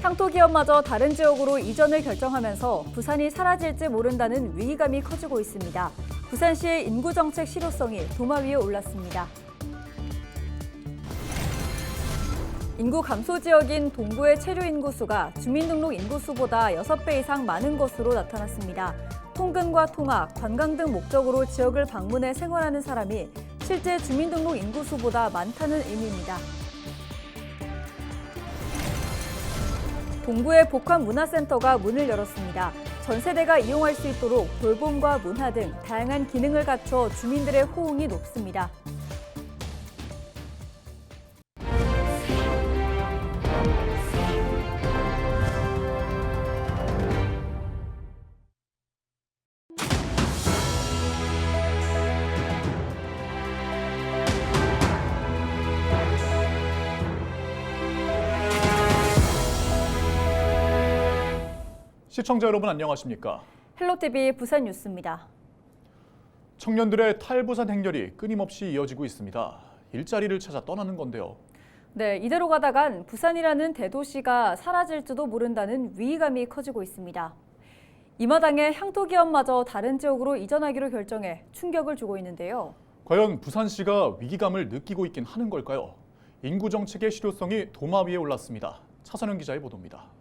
향토 기업마저 다른 지역으로 이전을 결정하면서 부산이 사라질지 모른다는 위기감이 커지고 있습니다. 부산시의 인구정책 실효성이 도마 위에 올랐습니다. 인구 감소 지역인 동구의 체류 인구수가 주민등록 인구수보다 6배 이상 많은 것으로 나타났습니다. 통근과 통학, 관광 등 목적으로 지역을 방문해 생활하는 사람이 실제 주민등록 인구수보다 많다는 의미입니다. 동구의 복합문화센터가 문을 열었습니다. 전 세대가 이용할 수 있도록 돌봄과 문화 등 다양한 기능을 갖춰 주민들의 호응이 높습니다. 시청자 여러분 안녕하십니까? 헬로티비 부산 뉴스입니다. 청년들의 탈부산 행렬이 끊임없이 이어지고 있습니다. 일자리를 찾아 떠나는 건데요. 네, 이대로 가다간 부산이라는 대도시가 사라질지도 모른다는 위기감이 커지고 있습니다. 이 마당에 향토 기업마저 다른 지역으로 이전하기로 결정해 충격을 주고 있는데요. 과연 부산시가 위기감을 느끼고 있긴 하는 걸까요? 인구 정책의 실효성이 도마 위에 올랐습니다. 차선영 기자의 보도입니다.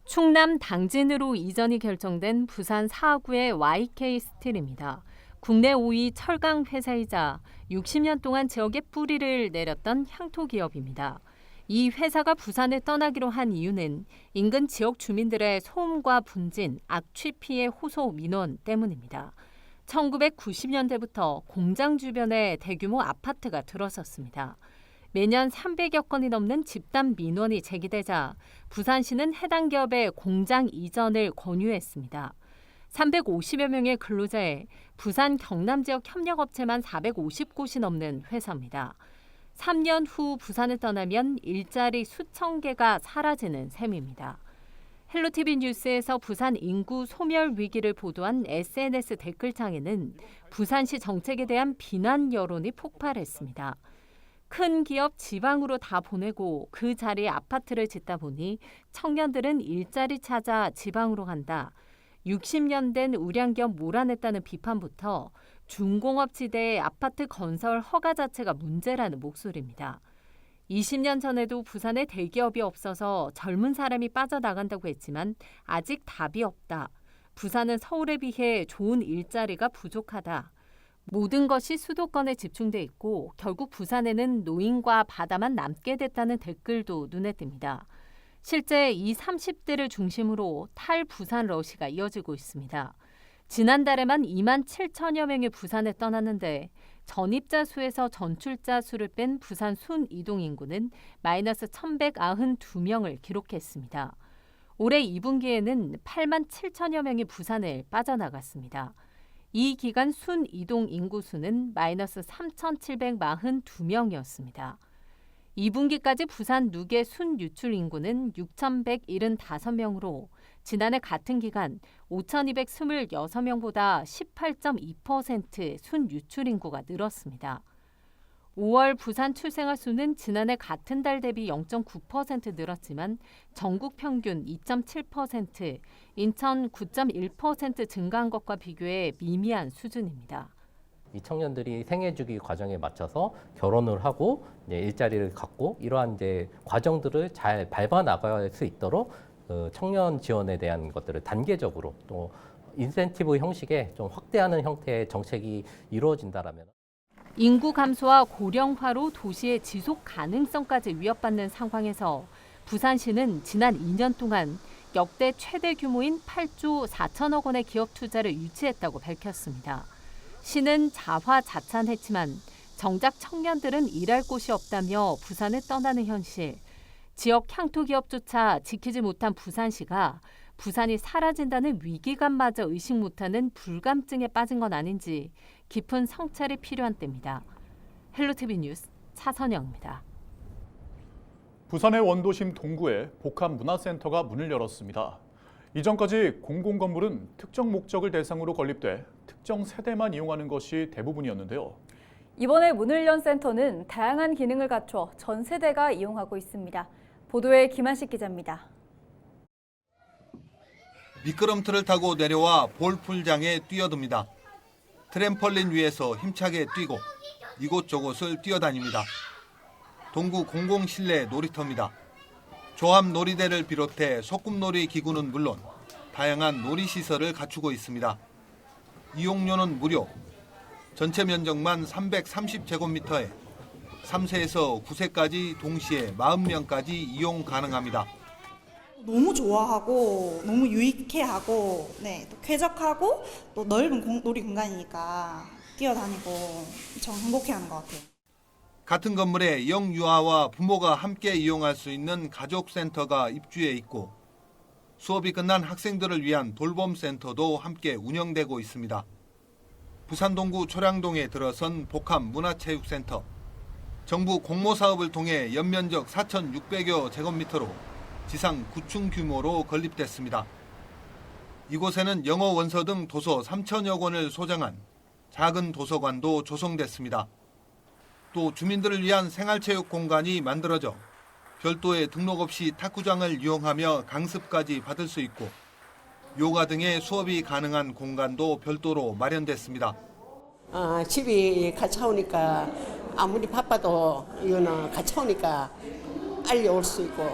충남 당진으로 이전이 결정된 부산 사구의 YK스틸입니다. 국내 5위 철강 회사이자 60년 동안 지역에 뿌리를 내렸던 향토 기업입니다. 이 회사가 부산을 떠나기로 한 이유는 인근 지역 주민들의 소음과 분진, 악취 피해 호소 민원 때문입니다. 1990년대부터 공장 주변에 대규모 아파트가 들어섰습니다. 매년 300여 건이 넘는 집단 민원이 제기되자 부산시는 해당 기업의 공장 이전을 권유했습니다. 350여 명의 근로자에 부산 경남 지역 협력업체만 450곳이 넘는 회사입니다. 3년 후 부산을 떠나면 일자리 수천 개가 사라지는 셈입니다. 헬로티비 뉴스에서 부산 인구 소멸 위기를 보도한 SNS 댓글창에는 부산시 정책에 대한 비난 여론이 폭발했습니다. 큰 기업 지방으로 다 보내고 그 자리에 아파트를 짓다 보니 청년들은 일자리 찾아 지방으로 간다. 60년 된 우량기업 몰아냈다는 비판부터 중공업지대의 아파트 건설 허가 자체가 문제라는 목소리입니다. 20년 전에도 부산에 대기업이 없어서 젊은 사람이 빠져나간다고 했지만 아직 답이 없다. 부산은 서울에 비해 좋은 일자리가 부족하다. 모든 것이 수도권에 집중돼 있고 결국 부산에는 노인과 바다만 남게 됐다는 댓글도 눈에 띕니다. 실제 이 30대를 중심으로 탈부산 러시가 이어지고 있습니다. 지난달에만 2만 7천여 명이 부산에 떠났는데 전입자 수에서 전출자 수를 뺀 부산 순이동 인구는 마이너스 1,192명을 기록했습니다. 올해 2분기에는 8만 7천여 명이 부산을 빠져나갔습니다. 이 기간 순이동 인구수는 마이너스 3,742명이었습니다. 2분기까지 부산 누계 순유출 인구는 6,175명으로 지난해 같은 기간 5,226명보다 18.2% 순유출 인구가 늘었습니다. 5월 부산 출생아 수는 지난해 같은 달 대비 0.9% 늘었지만 전국 평균 2.7%, 인천 9.1% 증가한 것과 비교해 미미한 수준입니다. 이 청년들이 생애 주기 과정에 맞춰서 결혼을 하고 일자리를 갖고 이러한 이제 과정들을 잘 밟아 나갈 수 있도록 청년 지원에 대한 것들을 단계적으로 또 인센티브 형식의 좀 확대하는 형태의 정책이 이루어진다라면. 인구 감소와 고령화로 도시의 지속 가능성까지 위협받는 상황에서 부산시는 지난 2년 동안 역대 최대 규모인 8조 4천억 원의 기업 투자를 유치했다고 밝혔습니다. 시는 자화자찬했지만 정작 청년들은 일할 곳이 없다며 부산을 떠나는 현실, 지역 향토 기업조차 지키지 못한 부산시가 부산이 사라진다는 위기감마저 의식 못하는 불감증에 빠진 건 아닌지 깊은 성찰이 필요한 때입니다. 헬로티비 뉴스 차선영입니다. 부산의 원도심 동구에 복합문화센터가 문을 열었습니다. 이전까지 공공건물은 특정 목적을 대상으로 건립돼 특정 세대만 이용하는 것이 대부분이었는데요. 이번에 문을 연 센터는 다양한 기능을 갖춰 전 세대가 이용하고 있습니다. 보도에 김한식 기자입니다. 미끄럼틀을 타고 내려와 볼풀장에 뛰어듭니다. 트램펄린 위에서 힘차게 뛰고 이곳저곳을 뛰어다닙니다. 동구 공공실내 놀이터입니다. 조합 놀이대를 비롯해 소꿉놀이 기구는 물론 다양한 놀이시설을 갖추고 있습니다. 이용료는 무료. 전체 면적만 330제곱미터에 3세에서 9세까지 동시에 40명까지 이용 가능합니다. 너무 좋아하고 너무 유익해하고 또 쾌적하고 또 넓은 놀이 공간이니까 뛰어다니고 엄청 행복해하는 것 같아요. 같은 건물에 영유아와 부모가 함께 이용할 수 있는 가족센터가 입주해 있고 수업이 끝난 학생들을 위한 돌봄센터도 함께 운영되고 있습니다. 부산 동구 초량동에 들어선 복합문화체육센터. 정부 공모사업을 통해 연면적 4,600여 제곱미터로 지상 9층 규모로 건립됐습니다. 이곳에는 영어 원서 등 도서 3천여 권을 소장한 작은 도서관도 조성됐습니다. 또 주민들을 위한 생활체육 공간이 만들어져 별도의 등록 없이 탁구장을 이용하며 강습까지 받을 수 있고 요가 등의 수업이 가능한 공간도 별도로 마련됐습니다. 집이 가까우니까 아무리 바빠도 이거는 가까우니까 빨리 올 수 있고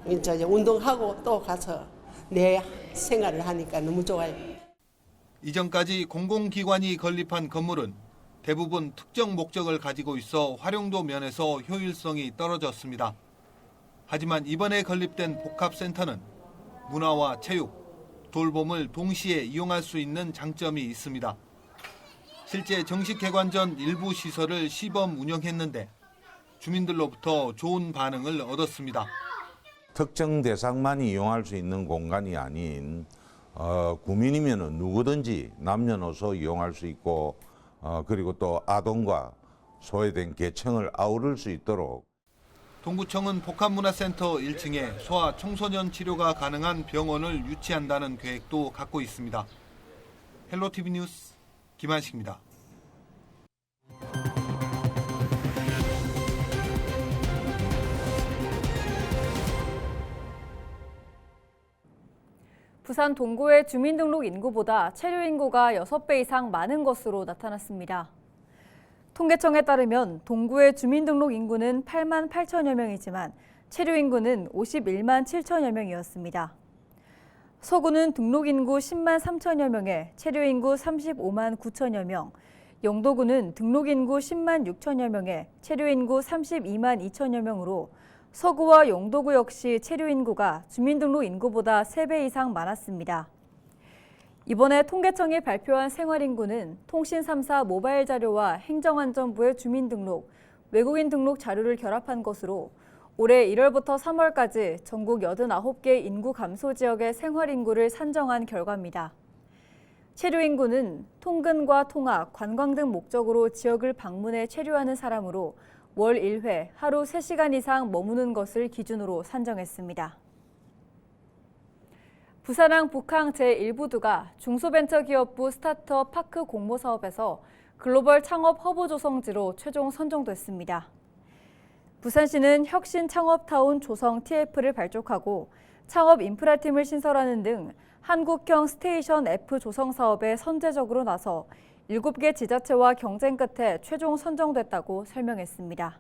이제 운동하고 또 가서 내 생활을 하니까 너무 좋아요. 이전까지 공공기관이 건립한 건물은 대부분 특정 목적을 가지고 있어 활용도 면에서 효율성이 떨어졌습니다. 하지만 이번에 건립된 복합센터는 문화와 체육, 돌봄을 동시에 이용할 수 있는 장점이 있습니다. 실제 정식 개관 전 일부 시설을 시범 운영했는데 주민들로부터 좋은 반응을 얻었습니다. 특정 대상만이 이용할 수 있는 공간이 아닌 구민이면 누구든지 남녀노소 이용할 수 있고 그리고 또 아동과 소외된 계층을 아우를 수 있도록 동구청은 복합문화센터 1층에 소아 청소년 치료가 가능한 병원을 유치한다는 계획도 갖고 있습니다. 헬로티비 뉴스 김한식입니다. 부산 동구의 주민등록 인구보다 체류 인구가 6배 이상 많은 것으로 나타났습니다. 통계청에 따르면 동구의 주민등록 인구는 8만 8천여 명이지만 체류 인구는 51만 7천여 명이었습니다. 서구는 등록 인구 10만 3천여 명에 체류 인구 35만 9천여 명, 영도구는 등록 인구 10만 6천여 명에 체류 인구 32만 2천여 명으로 서구와 영도구 역시 체류 인구가 주민등록 인구보다 3배 이상 많았습니다. 이번에 통계청이 발표한 생활인구는 통신 3사 모바일 자료와 행정안전부의 주민등록, 외국인 등록 자료를 결합한 것으로 올해 1월부터 3월까지 전국 89개 인구 감소 지역의 생활인구를 산정한 결과입니다. 체류인구는 통근과 통학, 관광 등 목적으로 지역을 방문해 체류하는 사람으로 월 1회 하루 3시간 이상 머무는 것을 기준으로 산정했습니다. 부산항 북항 제1부두가 중소벤처기업부 스타트업 파크 공모사업에서 글로벌 창업 허브 조성지로 최종 선정됐습니다. 부산시는 혁신 창업타운 조성 TF를 발족하고 창업 인프라팀을 신설하는 등 한국형 스테이션 F 조성 사업에 선제적으로 나서 7개 지자체와 경쟁 끝에 최종 선정됐다고 설명했습니다.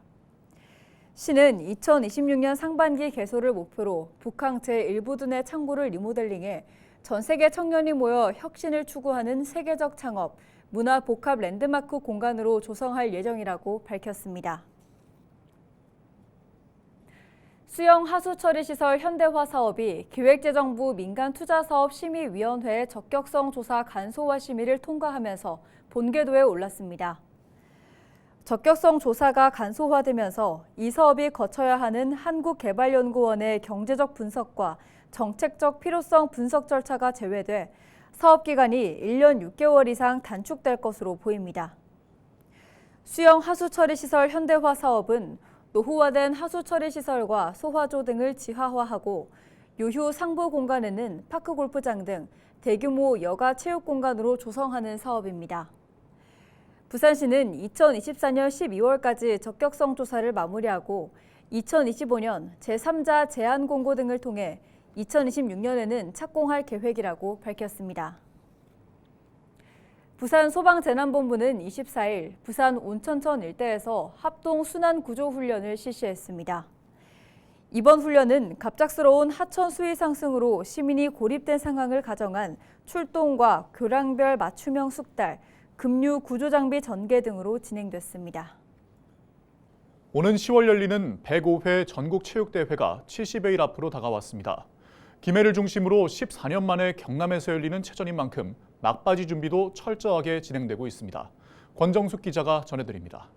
시는 2026년 상반기 개소를 목표로 북항 제1부두 내 창고를 리모델링해 전 세계 청년이 모여 혁신을 추구하는 세계적 창업, 문화 복합 랜드마크 공간으로 조성할 예정이라고 밝혔습니다. 수영 하수 처리 시설 현대화 사업이 기획재정부 민간투자사업심의위원회의 적격성 조사 간소화 심의를 통과하면서 본궤도에 올랐습니다. 적격성 조사가 간소화되면서 이 사업이 거쳐야 하는 한국개발연구원의 경제적 분석과 정책적 필요성 분석 절차가 제외돼 사업 기간이 1년 6개월 이상 단축될 것으로 보입니다. 수영 하수 처리 시설 현대화 사업은 노후화된 하수 처리 시설과 소화조 등을 지하화하고 유휴 상부 공간에는 파크 골프장 등 대규모 여가 체육 공간으로 조성하는 사업입니다. 부산시는 2024년 12월까지 적격성 조사를 마무리하고 2025년 제3자 제안 공고 등을 통해 2026년에는 착공할 계획이라고 밝혔습니다. 부산소방재난본부는 24일 부산 온천천 일대에서 합동 순환 구조 훈련을 실시했습니다. 이번 훈련은 갑작스러운 하천 수위 상승으로 시민이 고립된 상황을 가정한 출동과 교량별 맞춤형 숙달, 급류 구조장비 전개 등으로 진행됐습니다. 오는 10월 열리는 105회 전국체육대회가 70여 일 앞으로 다가왔습니다. 김해를 중심으로 14년 만에 경남에서 열리는 체전인 만큼 막바지 준비도 철저하게 진행되고 있습니다. 권정숙 기자가 전해드립니다.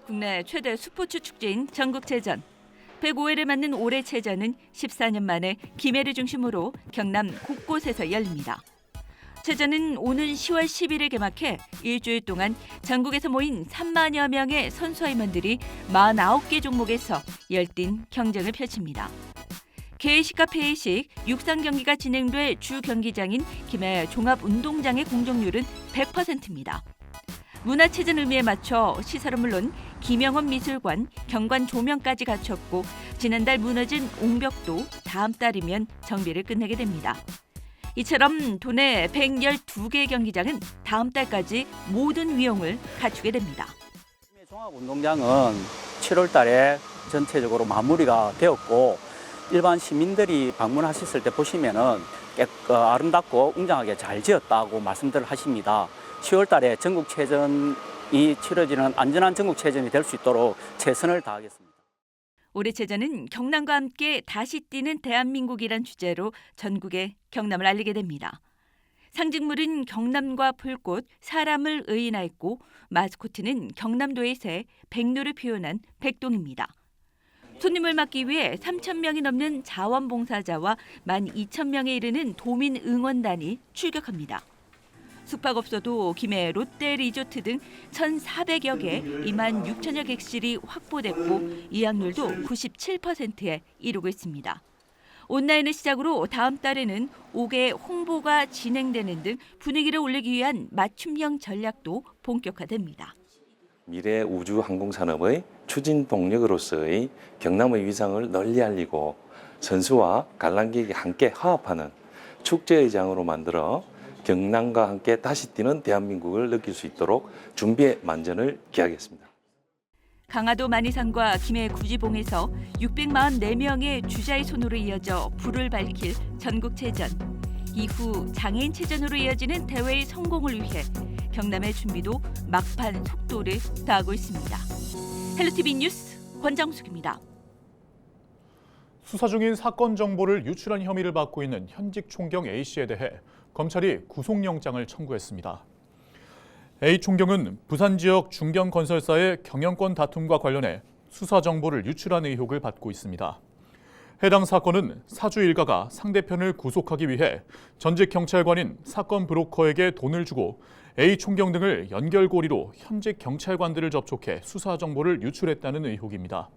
국내 최대 스포츠 축제인 전국체전. 105회를 맞는 올해 체전은 14년 만에 김해를 중심으로 경남 곳곳에서 열립니다. 체전은 오는 10월 10일에 개막해 일주일 동안 전국에서 모인 3만여 명의 선수화인원들이 49개 종목에서 열띤 경쟁을 펼칩니다. 개회식과 폐회식, 육상 경기가 진행될 주 경기장인 김해 종합운동장의 공정률은 100%입니다. 문화체전 의미에 맞춰 시설은 물론 김영원 미술관, 경관 조명까지 갖췄고 지난달 무너진 옹벽도 다음 달이면 정비를 끝내게 됩니다. 이처럼 도내 112개 경기장은 다음 달까지 모든 위용을 갖추게 됩니다. 종합운동장은 7월 달에 전체적으로 마무리가 되었고 일반 시민들이 방문하셨을 때 보시면은 아름답고 웅장하게 잘 지었다고 말씀들 하십니다. 10월 달에 전국체전이 치러지는 안전한 전국체전이 될 수 있도록 최선을 다하겠습니다. 올해 체전은 경남과 함께 다시 뛰는 대한민국이란 주제로 전국에 경남을 알리게 됩니다. 상징물은 경남과 불꽃, 사람을 의인하였고 마스코트는 경남도의 새, 백로를 표현한 백동입니다. 손님을 맞기 위해 3,000명이 넘는 자원봉사자와 12,000명에 이르는 도민 응원단이 출격합니다. 숙박업소도 김해 롯데 리조트 등 1,400여 개, 26,000여 객실이 확보됐고 예약률도 97%에 이르고 있습니다. 온라인을 시작으로 다음 달에는 5개 홍보가 진행되는 등 분위기를 올리기 위한 맞춤형 전략도 본격화됩니다. 미래 우주 항공 산업의 추진 동력으로서의 경남의 위상을 널리 알리고 선수와 관람객이 함께 화합하는 축제의 장으로 만들어 경남과 함께 다시 뛰는 대한민국을 느낄 수 있도록 준비의 만전을 기하겠습니다. 강화도 만이산과 김해 구지봉에서 644명의 주자의 손으로 이어져 불을 밝힐 전국체전. 이후 장애인체전으로 이어지는 대회의 성공을 위해 경남의 준비도 막판 속도를 다하고 있습니다. 헬로티비 뉴스 권정숙입니다. 수사 중인 사건 정보를 유출한 혐의를 받고 있는 현직 총경 A씨에 대해 검찰이 구속영장을 청구했습니다. A 총경은 부산 지역 중견건설사의 경영권 다툼과 관련해 수사 정보를 유출한 의혹을 받고 있습니다. 해당 사건은 사주 일가가 상대편을 구속하기 위해 전직 경찰관인 사건 브로커에게 돈을 주고 A 총경 등을 연결고리로 현직 경찰관들을 접촉해 수사 정보를 유출했다는 의혹입니다.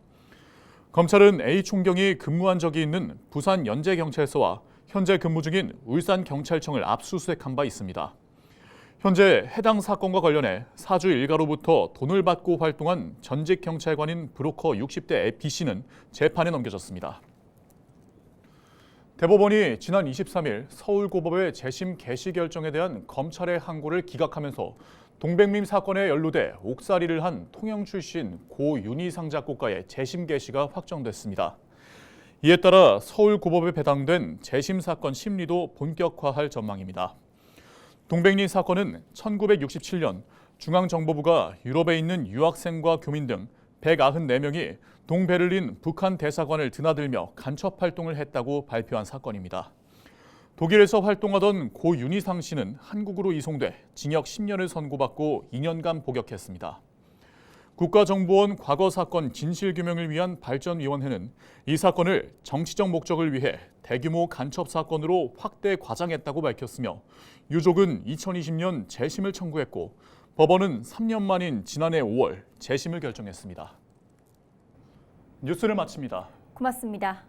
검찰은 A 총경이 근무한 적이 있는 부산 연제경찰서와 현재 근무 중인 울산경찰청을 압수수색한 바 있습니다. 현재 해당 사건과 관련해 사주 일가로부터 돈을 받고 활동한 전직 경찰관인 브로커 60대 B씨는 재판에 넘겨졌습니다. 대법원이 지난 23일 서울고법의 재심 개시 결정에 대한 검찰의 항고를 기각하면서 동백림 사건에 연루돼 옥살이를 한 통영 출신 고 윤희상 작곡가의 재심 개시가 확정됐습니다. 이에 따라 서울고법에 배당된 재심 사건 심리도 본격화할 전망입니다. 동백림 사건은 1967년 중앙정보부가 유럽에 있는 유학생과 교민 등 194명이 동베를린 북한 대사관을 드나들며 간첩 활동을 했다고 발표한 사건입니다. 독일에서 활동하던 고 윤희상 씨는 한국으로 이송돼 징역 10년을 선고받고 2년간 복역했습니다. 국가정보원 과거 사건 진실규명을 위한 발전위원회는 이 사건을 정치적 목적을 위해 대규모 간첩 사건으로 확대 과장했다고 밝혔으며 유족은 2020년 재심을 청구했고 법원은 3년 만인 지난해 5월 재심을 결정했습니다. 뉴스를 마칩니다. 고맙습니다.